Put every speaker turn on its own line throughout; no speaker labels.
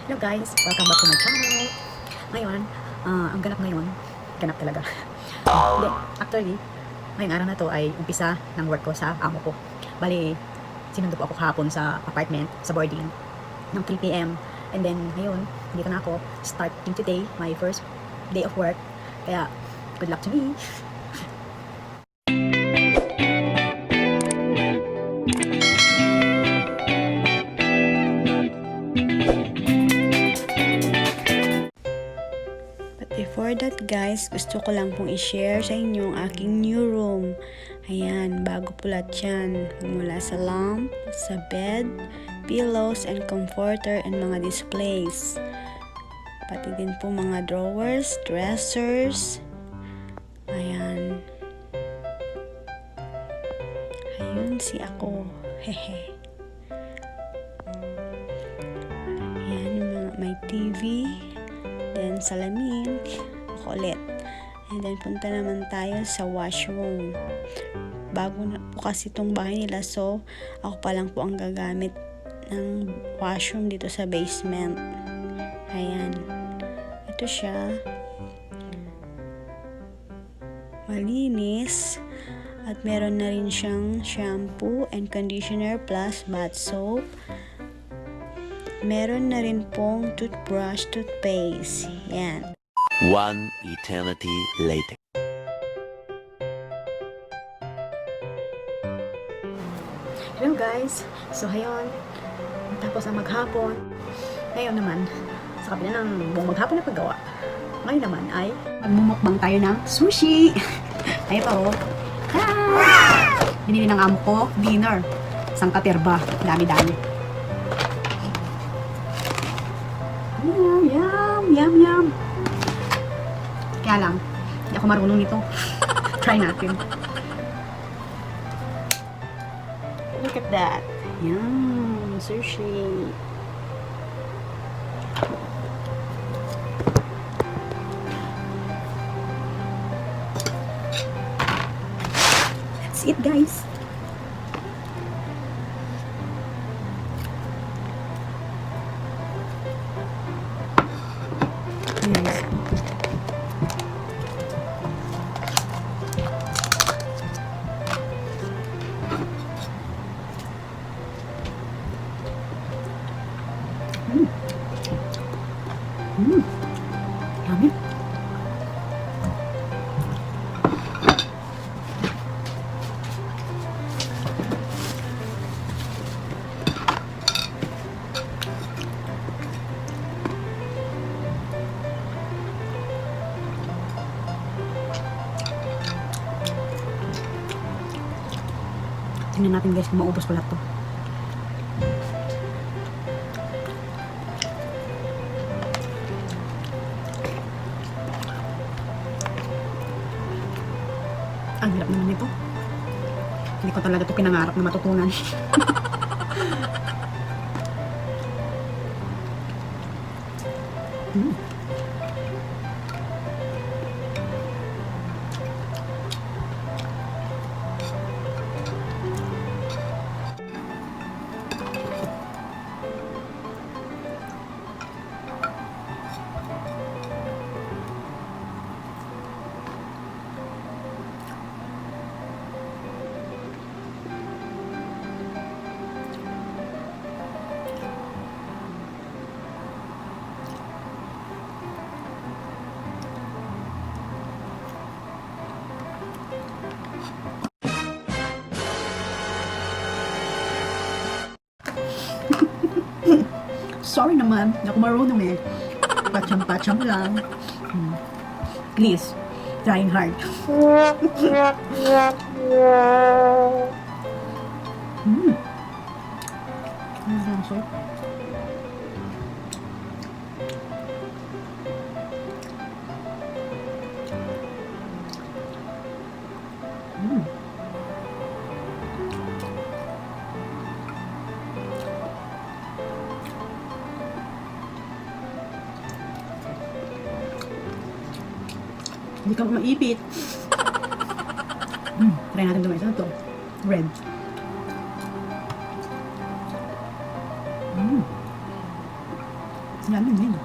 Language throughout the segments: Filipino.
Hello guys, welcome back to my channel. Ngayon, ang ganap ngayon, ganap talaga. Hindi, actually, ngayong araw na to ay umpisa ng work ko sa amo ko. Bali, sinundo po ako kahapon sa apartment, sa boarding, ng 3 p.m. And then, ngayon, dito na ako, starting today, my first day of work. Kaya, good luck to me.
Before that guys, gusto ko lang pong i-share sa inyo ang aking new room. Ayan, bago po lahat yan. Mula sa lamp, sa bed, pillows and comforter and mga displays. Pati din po mga drawers, dressers. Ayan. Ayun si ako. Hehe. Ayan, may TV. Then, salamin. Ako ulit. And then, punta naman tayo sa washroom. Bago na po kasi itong bahay nila. So, ako pa lang po ang gagamit ng washroom dito sa basement. Ayan. Ito siya. Malinis. At meron na rin siyang shampoo and conditioner plus bath soap. Meron na rin pong toothbrush, toothpaste. Yan.
One eternity later.
Hello guys, so ngayon, tapos na maghapon. Ngayon naman, sa kabila ng buong maghapon na paggawa, ngayon naman ay magmumukbang tayo ng sushi. Ayun pa oh. Ah! Binili ng amo ko, dinner. Isang katerba, dami-dami. Yum. Kaya lang, hindi ako marunong nito. Try natin. Look at that. Yum, sushi. That's it, guys. Yes. Yummy. Tingnan natin guys kung maubos ko lahat to. Ang hirap naman nito. Hindi ko talaga ito pinangarap na matutunan. Sorry naman, hindi ako marunong eh. Pacham-pacham lang. Please, trying hard. Ang sarap. Hindi ka maipit. Try natin ito. Isa ito. Red. Yummy din.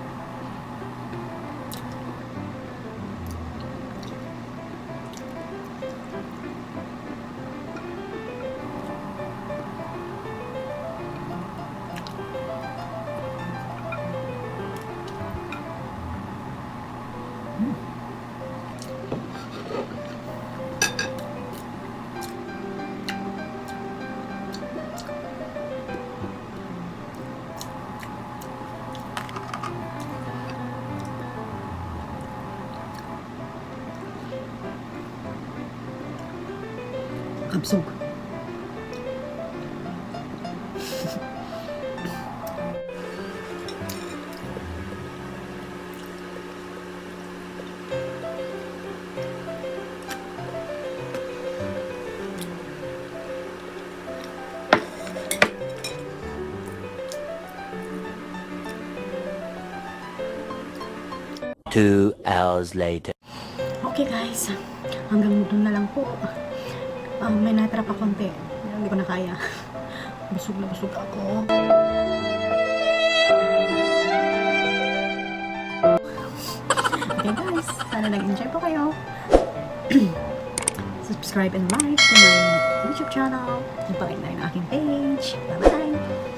Kabsog.
Two hours later.
Okay guys, hanggang doon na lang po. May natira pa konti. Pero hindi ko na kaya. Busog na busog ako. Okay guys, sana nag-enjoy po kayo. Subscribe and like to my YouTube channel. Yung pa rin na rin aking page. Bye-bye!